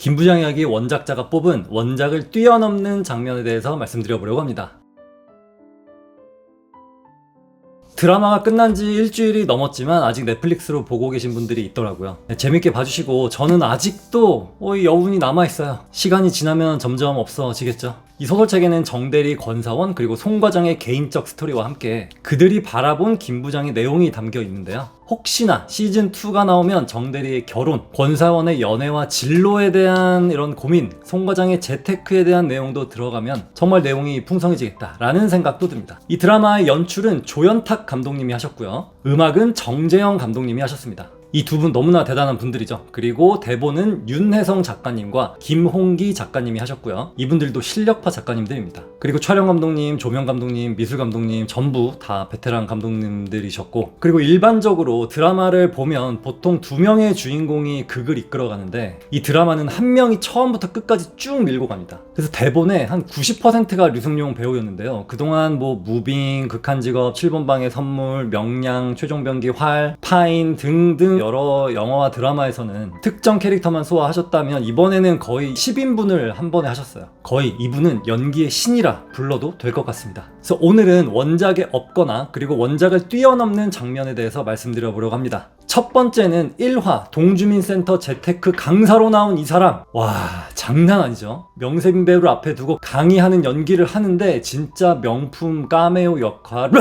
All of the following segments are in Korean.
김부장 이야기 원작자가 뽑은 원작을 뛰어넘는 장면에 대해서 말씀드려보려고 합니다. 드라마가 끝난 지 일주일이 넘었지만 아직 넷플릭스로 보고 계신 분들이 있더라고요. 재밌게 봐주시고 저는 아직도 이 여운이 남아있어요. 시간이 지나면 점점 없어지겠죠. 이 소설책에는 정대리, 권사원 그리고 송 과장의 개인적 스토리와 함께 그들이 바라본 김부장의 내용이 담겨 있는데요. 혹시나 시즌2가 나오면 정대리의 결혼, 권사원의 연애와 진로에 대한 이런 고민, 송 과장의 재테크에 대한 내용도 들어가면 정말 내용이 풍성해지겠다라는 생각도 듭니다. 이 드라마의 연출은 조연탁 감독님이 하셨고요. 음악은 정재영 감독님이 하셨습니다. 이 두 분 너무나 대단한 분들이죠. 그리고 대본은 윤혜성 작가님과 김홍기 작가님이 하셨고요. 이분들도 실력파 작가님들입니다. 그리고 촬영 감독님, 조명 감독님, 미술 감독님 전부 다 베테랑 감독님들이셨고, 그리고 일반적으로 드라마를 보면 보통 두 명의 주인공이 극을 이끌어가는데 이 드라마는 한 명이 처음부터 끝까지 쭉 밀고 갑니다. 그래서 대본의 한 90%가 류승룡 배우였는데요. 그동안 무빙, 극한직업, 7번 방의 선물, 명량, 최종병기, 활, 파인 등등 여러 영화와 드라마에서는 특정 캐릭터만 소화하셨다면 이번에는 거의 10인분을 한 번에 하셨어요. 거의 이분은 연기의 신이라 불러도 될 것 같습니다. 그래서 오늘은 원작에 없거나 그리고 원작을 뛰어넘는 장면에 대해서 말씀드려 보려고 합니다. 첫 번째는 1화 동주민센터 재테크 강사로 나온 이 사람. 와, 장난 아니죠? 명색 배우를 앞에 두고 강의하는 연기를 하는데 진짜 명품 까메오 역할.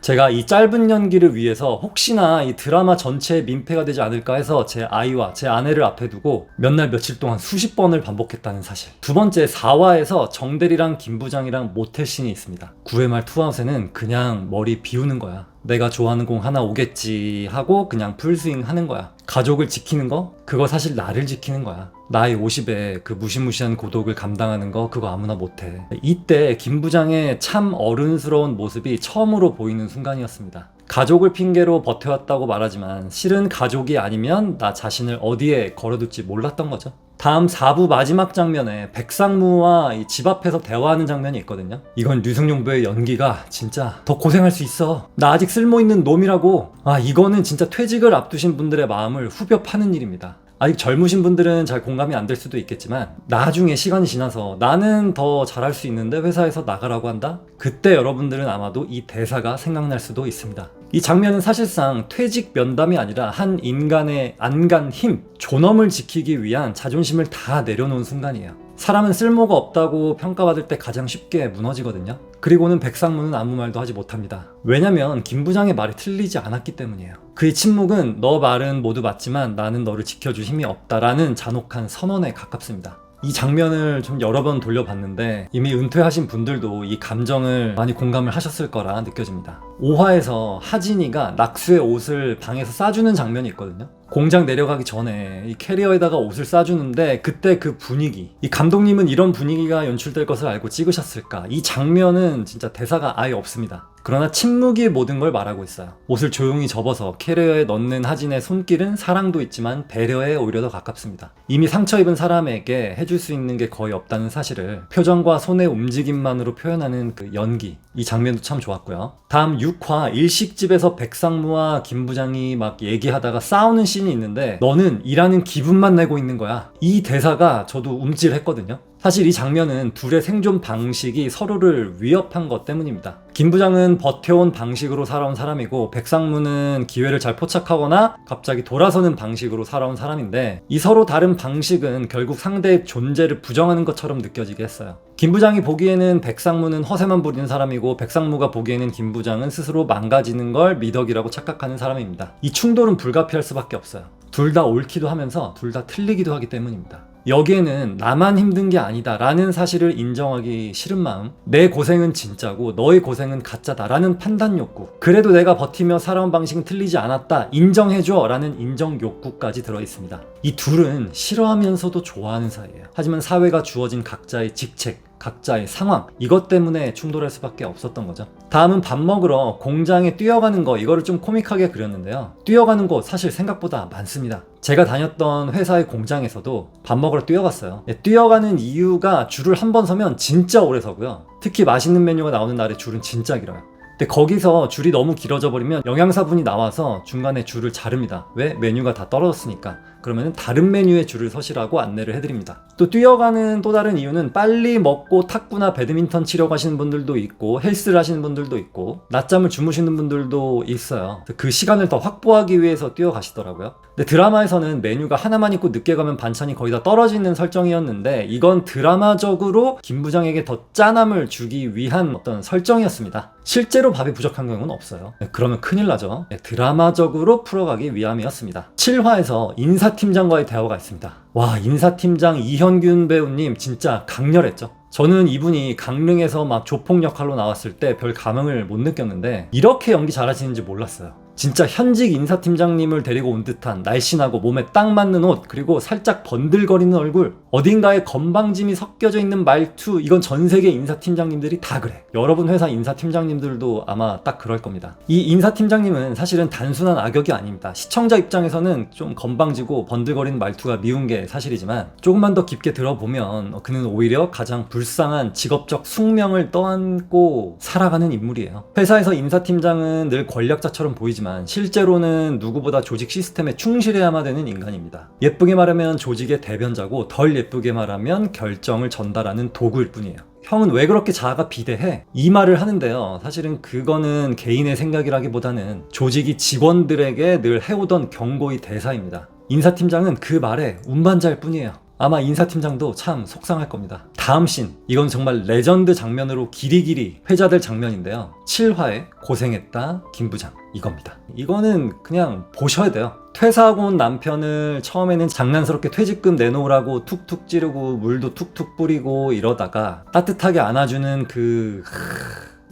제가 이 짧은 연기를 위해서 혹시나 이 드라마 전체에 민폐가 되지 않을까 해서 제 아이와 제 아내를 앞에 두고 몇 날 며칠 동안 수십 번을 반복했다는 사실. 두 번째, 4화에서 정대리랑 김부장이랑 모텔씬이 있습니다. 9회 말 투아웃에는 그냥 머리 비우는 거야. 내가 좋아하는 공 하나 오겠지 하고 그냥 풀스윙 하는 거야. 가족을 지키는 거? 그거 사실 나를 지키는 거야. 나이 50에 그 무시무시한 고독을 감당하는 거 그거 아무나 못해. 이때 김부장의 참 어른스러운 모습이 처음으로 보이는 순간이었습니다. 가족을 핑계로 버텨왔다고 말하지만 실은 가족이 아니면 나 자신을 어디에 걸어둘지 몰랐던 거죠. 다음 4부 마지막 장면에 백상무와 집 앞에서 대화하는 장면이 있거든요. 이건 류승룡 배우의 연기가 진짜 더 고생할 수 있어. 나 아직 쓸모있는 놈이라고. 이거는 진짜 퇴직을 앞두신 분들의 마음을 후벼 파는 일입니다. 아직 젊으신 분들은 잘 공감이 안 될 수도 있겠지만 나중에 시간이 지나서 나는 더 잘할 수 있는데 회사에서 나가라고 한다? 그때 여러분들은 아마도 이 대사가 생각날 수도 있습니다. 이 장면은 사실상 퇴직 면담이 아니라 한 인간의 안간 힘, 존엄을 지키기 위한 자존심을 다 내려놓은 순간이에요. 사람은 쓸모가 없다고 평가받을 때 가장 쉽게 무너지거든요. 그리고는 백상무는 아무 말도 하지 못합니다. 왜냐면 김부장의 말이 틀리지 않았기 때문이에요. 그의 침묵은 너 말은 모두 맞지만 나는 너를 지켜줄 힘이 없다라는 잔혹한 선언에 가깝습니다. 이 장면을 좀 여러 번 돌려봤는데 이미 은퇴하신 분들도 이 감정을 많이 공감을 하셨을 거라 느껴집니다. 5화에서 하진이가 낙수의 옷을 방에서 싸주는 장면이 있거든요. 공장 내려가기 전에 이 캐리어에다가 옷을 싸주는데 그때 그 분위기, 이 감독님은 이런 분위기가 연출될 것을 알고 찍으셨을까? 이 장면은 진짜 대사가 아예 없습니다. 그러나 침묵이 모든 걸 말하고 있어요. 옷을 조용히 접어서 캐리어에 넣는 하진의 손길은 사랑도 있지만 배려에 오히려 더 가깝습니다. 이미 상처 입은 사람에게 해줄 수 있는 게 거의 없다는 사실을 표정과 손의 움직임만으로 표현하는 그 연기, 이 장면도 참 좋았고요. 다음 6화 일식집에서 백상무와 김부장이 막 얘기하다가 싸우는 씬이 있는데 너는 일하는 기분만 내고 있는 거야. 이 대사가 저도 움찔했거든요. 사실 이 장면은 둘의 생존 방식이 서로를 위협한 것 때문입니다. 김부장은 버텨온 방식으로 살아온 사람이고 백상무는 기회를 잘 포착하거나 갑자기 돌아서는 방식으로 살아온 사람인데 이 서로 다른 방식은 결국 상대의 존재를 부정하는 것처럼 느껴지게 했어요. 김부장이 보기에는 백상무는 허세만 부리는 사람이고 백상무가 보기에는 김부장은 스스로 망가지는 걸 미덕이라고 착각하는 사람입니다. 이 충돌은 불가피할 수밖에 없어요. 둘 다 옳기도 하면서 둘 다 틀리기도 하기 때문입니다. 여기에는 나만 힘든 게 아니다 라는 사실을 인정하기 싫은 마음, 내 고생은 진짜고 너의 고생은 가짜다 라는 판단 욕구, 그래도 내가 버티며 살아온 방식은 틀리지 않았다 인정해줘 라는 인정 욕구까지 들어있습니다. 이 둘은 싫어하면서도 좋아하는 사이예요. 하지만 사회가 주어진 각자의 직책, 각자의 상황, 이것 때문에 충돌할 수밖에 없었던 거죠. 다음은 밥 먹으러 공장에 뛰어가는 거, 이거를 좀 코믹하게 그렸는데요. 뛰어가는 곳 사실 생각보다 많습니다. 제가 다녔던 회사의 공장에서도 밥 먹으러 뛰어갔어요. 뛰어가는 이유가 줄을 한 번 서면 진짜 오래 서고요. 특히 맛있는 메뉴가 나오는 날에 줄은 진짜 길어요. 근데 거기서 줄이 너무 길어져 버리면 영양사분이 나와서 중간에 줄을 자릅니다. 왜? 메뉴가 다 떨어졌으니까. 그러면 다른 메뉴에 줄을 서시라고 안내를 해드립니다. 또 뛰어가는 또 다른 이유는 빨리 먹고 탁구나 배드민턴 치러 가시는 분들도 있고 헬스를 하시는 분들도 있고 낮잠을 주무시는 분들도 있어요. 그 시간을 더 확보하기 위해서 뛰어가시더라고요. 근데 드라마에서는 메뉴가 하나만 있고 늦게 가면 반찬이 거의 다 떨어지는 설정이었는데 이건 드라마적으로 김 부장에게 더 짠함을 주기 위한 어떤 설정이었습니다. 실제로 밥이 부족한 경우는 없어요. 그러면 큰일 나죠. 드라마적으로 풀어가기 위함이었습니다. 7화에서 인사팀장과의 대화가 있습니다. 와, 인사팀장 이현균 배우님 진짜 강렬했죠. 저는 이분이 강릉에서 막 조폭 역할로 나왔을 때 별 감흥을 못 느꼈는데 이렇게 연기 잘하시는지 몰랐어요. 진짜 현직 인사팀장님을 데리고 온 듯한 날씬하고 몸에 딱 맞는 옷, 그리고 살짝 번들거리는 얼굴, 어딘가에 건방짐이 섞여져 있는 말투, 이건 전 세계 인사팀장님들이 다 그래. 여러분 회사 인사팀장님들도 아마 딱 그럴 겁니다. 이 인사팀장님은 사실은 단순한 악역이 아닙니다. 시청자 입장에서는 좀 건방지고 번들거리는 말투가 미운 게 사실이지만 조금만 더 깊게 들어보면 그는 오히려 가장 불쌍한 직업적 숙명을 떠안고 살아가는 인물이에요. 회사에서 인사팀장은 늘 권력자처럼 보이지만 실제로는 누구보다 조직 시스템에 충실해야만 되는 인간입니다. 예쁘게 말하면 조직의 대변자고 덜 예쁘게 말하면 결정을 전달하는 도구일 뿐이에요. 형은 왜 그렇게 자아가 비대해? 이 말을 하는데요. 사실은 그거는 개인의 생각이라기보다는 조직이 직원들에게 늘 해오던 경고의 대사입니다. 인사팀장은 그 말에 운반자일 뿐이에요. 아마 인사팀장도 참 속상할 겁니다. 다음 씬, 이건 정말 레전드 장면으로 길이길이 회자될 장면인데요. 7화에 고생했다 김부장, 이겁니다. 이거는 그냥 보셔야 돼요. 퇴사하고 온 남편을 처음에는 장난스럽게 퇴직금 내놓으라고 툭툭 찌르고 물도 툭툭 뿌리고 이러다가 따뜻하게 안아주는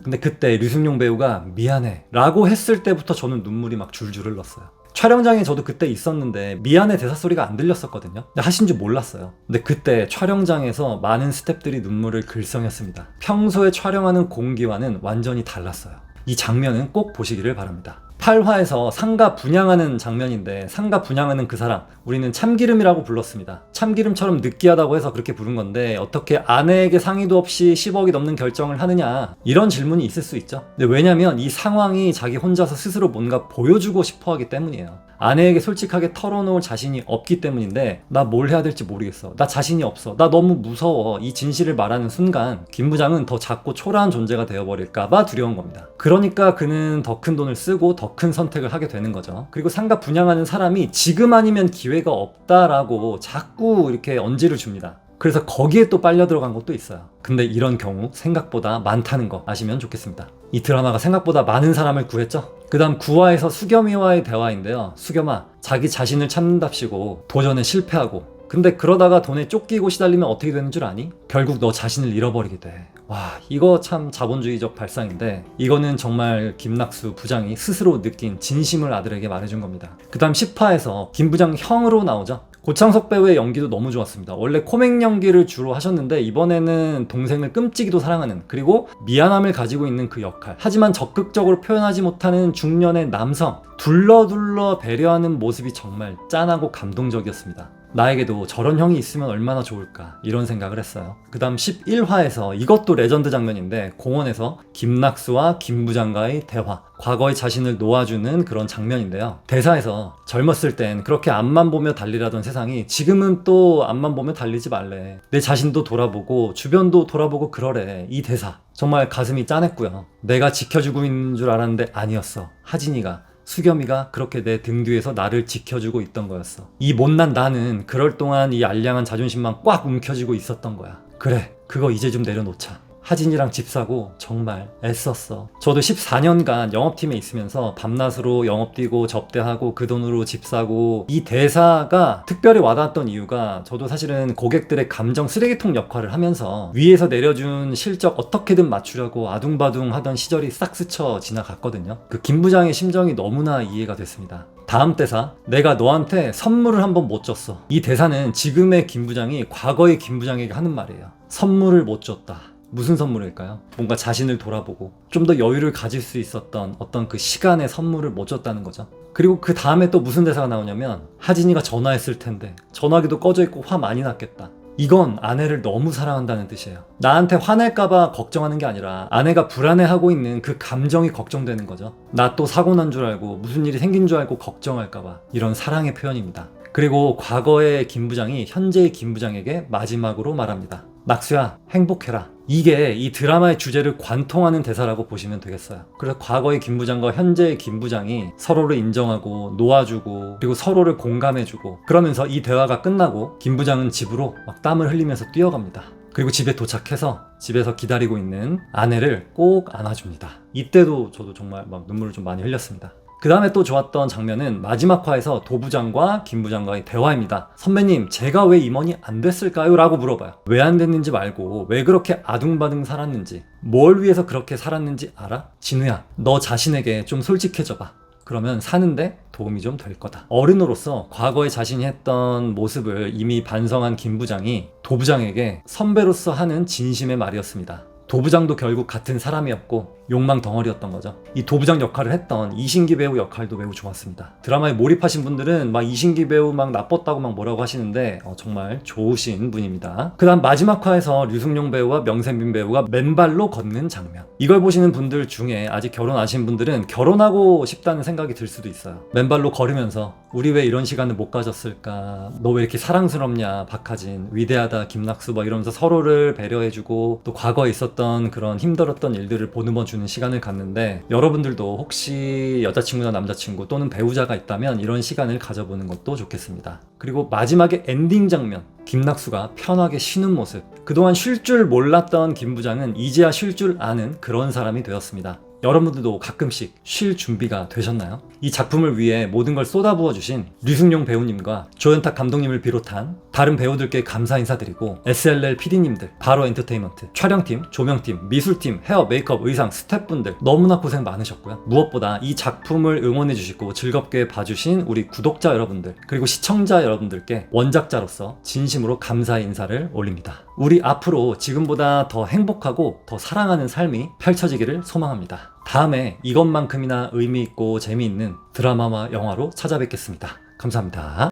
근데 그때 류승룡 배우가 미안해 라고 했을 때부터 저는 눈물이 막 줄줄 흘렀어요. 촬영장에 저도 그때 있었는데 미안해 대사 소리가 안 들렸었거든요. 근데 하신 줄 몰랐어요. 근데 그때 촬영장에서 많은 스태프들이 눈물을 글썽였습니다. 평소에 촬영하는 공기와는 완전히 달랐어요. 이 장면은 꼭 보시기를 바랍니다. 8화에서 상가 분양하는 장면인데 상가 분양하는 그 사람, 우리는 참기름이라고 불렀습니다. 참기름처럼 느끼하다고 해서 그렇게 부른 건데 어떻게 아내에게 상의도 없이 10억이 넘는 결정을 하느냐, 이런 질문이 있을 수 있죠. 근데 왜냐면 이 상황이 자기 혼자서 스스로 뭔가 보여주고 싶어 하기 때문이에요. 아내에게 솔직하게 털어놓을 자신이 없기 때문인데 나 뭘 해야 될지 모르겠어, 나 자신이 없어, 나 너무 무서워, 이 진실을 말하는 순간 김 부장은 더 작고 초라한 존재가 되어버릴까봐 두려운 겁니다. 그러니까 그는 더 큰 돈을 쓰고 더 큰 선택을 하게 되는 거죠. 그리고 상가 분양하는 사람이 지금 아니면 기회가 없다라고 자꾸 이렇게 언지를 줍니다. 그래서 거기에 또 빨려 들어간 것도 있어요. 근데 이런 경우 생각보다 많다는 거 아시면 좋겠습니다. 이 드라마가 생각보다 많은 사람을 구했죠. 그 다음 9화에서 수겸이와의 대화인데요. 수겸아, 자기 자신을 찾는답시고 도전에 실패하고, 근데 그러다가 돈에 쫓기고 시달리면 어떻게 되는 줄 아니? 결국 너 자신을 잃어버리게 돼. 와, 이거 참 자본주의적 발상인데 이거는 정말 김낙수 부장이 스스로 느낀 진심을 아들에게 말해준 겁니다. 그 다음 10화에서 김 부장 형으로 나오죠. 고창석 배우의 연기도 너무 좋았습니다. 원래 코믹 연기를 주로 하셨는데 이번에는 동생을 끔찍이도 사랑하는, 그리고 미안함을 가지고 있는 그 역할, 하지만 적극적으로 표현하지 못하는 중년의 남성, 둘러둘러 배려하는 모습이 정말 짠하고 감동적이었습니다. 나에게도 저런 형이 있으면 얼마나 좋을까, 이런 생각을 했어요. 그 다음 11화에서 이것도 레전드 장면인데 공원에서 김낙수와 김 부장과의 대화, 과거의 자신을 놓아주는 그런 장면인데요. 대사에서 젊었을 땐 그렇게 앞만 보며 달리라던 세상이 지금은 또 앞만 보며 달리지 말래, 내 자신도 돌아보고 주변도 돌아보고 그러래. 이 대사 정말 가슴이 짠했고요. 내가 지켜주고 있는 줄 알았는데 아니었어. 하진이가, 수겸이가 그렇게 내 등 뒤에서 나를 지켜주고 있던 거였어. 이 못난 나는 그럴 동안 이 알량한 자존심만 꽉 움켜쥐고 있었던 거야. 그래, 그거 이제 좀 내려놓자. 하진이랑 집 사고 정말 애썼어. 저도 14년간 영업팀에 있으면서 밤낮으로 영업 뛰고 접대하고 그 돈으로 집 사고, 이 대사가 특별히 와닿았던 이유가 저도 사실은 고객들의 감정 쓰레기통 역할을 하면서 위에서 내려준 실적 어떻게든 맞추려고 아둥바둥 하던 시절이 싹 스쳐 지나갔거든요. 그 김 부장의 심정이 너무나 이해가 됐습니다. 다음 대사, 내가 너한테 선물을 한번 못 줬어. 이 대사는 지금의 김 부장이 과거의 김 부장에게 하는 말이에요. 선물을 못 줬다. 무슨 선물일까요? 뭔가 자신을 돌아보고 좀 더 여유를 가질 수 있었던 어떤 그 시간의 선물을 못 줬다는 거죠. 그리고 그 다음에 또 무슨 대사가 나오냐면, 하진이가 전화했을 텐데 전화기도 꺼져 있고 화 많이 났겠다. 이건 아내를 너무 사랑한다는 뜻이에요. 나한테 화낼까봐 걱정하는 게 아니라 아내가 불안해하고 있는 그 감정이 걱정되는 거죠. 나 또 사고 난 줄 알고 무슨 일이 생긴 줄 알고 걱정할까봐. 이런 사랑의 표현입니다. 그리고 과거의 김 부장이 현재의 김 부장에게 마지막으로 말합니다. 낙수야, 행복해라. 이게 이 드라마의 주제를 관통하는 대사라고 보시면 되겠어요. 그래서 과거의 김 부장과 현재의 김 부장이 서로를 인정하고 놓아주고 그리고 서로를 공감해주고 그러면서 이 대화가 끝나고 김 부장은 집으로 막 땀을 흘리면서 뛰어갑니다. 그리고 집에 도착해서 집에서 기다리고 있는 아내를 꼭 안아줍니다. 이때도 저도 정말 막 눈물을 좀 많이 흘렸습니다. 그 다음에 또 좋았던 장면은 마지막 화에서 도 부장과 김 부장과의 대화입니다. 선배님, 제가 왜 임원이 안 됐을까요? 라고 물어봐요. 왜 안 됐는지 말고 왜 그렇게 아둥바둥 살았는지, 뭘 위해서 그렇게 살았는지 알아? 진우야, 너 자신에게 좀 솔직해져봐. 그러면 사는데 도움이 좀 될 거다. 어른으로서 과거에 자신이 했던 모습을 이미 반성한 김 부장이 도 부장에게 선배로서 하는 진심의 말이었습니다. 도 부장도 결국 같은 사람이었고 욕망 덩어리였던 거죠. 이 도 부장 역할을 했던 이신기 배우 역할도 매우 좋았습니다. 드라마에 몰입하신 분들은 막 이신기 배우 막 나빴다고 막 뭐라고 하시는데 정말 좋으신 분입니다. 그 다음 마지막 화에서 류승룡 배우와 명세민 배우가 맨발로 걷는 장면. 이걸 보시는 분들 중에 아직 결혼 안 하신 분들은 결혼하고 싶다는 생각이 들 수도 있어요. 맨발로 걸으면서 우리 왜 이런 시간을 못 가졌을까? 너 왜 이렇게 사랑스럽냐? 박하진, 위대하다 김낙수 막 이러면서 서로를 배려해주고 또 과거에 있었던 그런 힘들었던 일들을 보듬어 주는 시간을 갖는데 여러분들도 혹시 여자친구나 남자친구 또는 배우자가 있다면 이런 시간을 가져보는 것도 좋겠습니다. 그리고 마지막에 엔딩 장면, 김낙수가 편하게 쉬는 모습. 그동안 쉴 줄 몰랐던 김 부장은 이제야 쉴 줄 아는 그런 사람이 되었습니다. 여러분들도 가끔씩 쉴 준비가 되셨나요? 이 작품을 위해 모든 걸 쏟아부어 주신 류승룡 배우님과 조연탁 감독님을 비롯한 다른 배우들께 감사 인사드리고 SLL PD님들, 바로 엔터테인먼트, 촬영팀, 조명팀, 미술팀, 헤어, 메이크업, 의상, 스태프분들 너무나 고생 많으셨고요. 무엇보다 이 작품을 응원해 주시고 즐겁게 봐주신 우리 구독자 여러분들 그리고 시청자 여러분들께 원작자로서 진심으로 감사의 인사를 올립니다. 우리 앞으로 지금보다 더 행복하고 더 사랑하는 삶이 펼쳐지기를 소망합니다. 다음에 이것만큼이나 의미 있고 재미있는 드라마와 영화로 찾아뵙겠습니다. 감사합니다.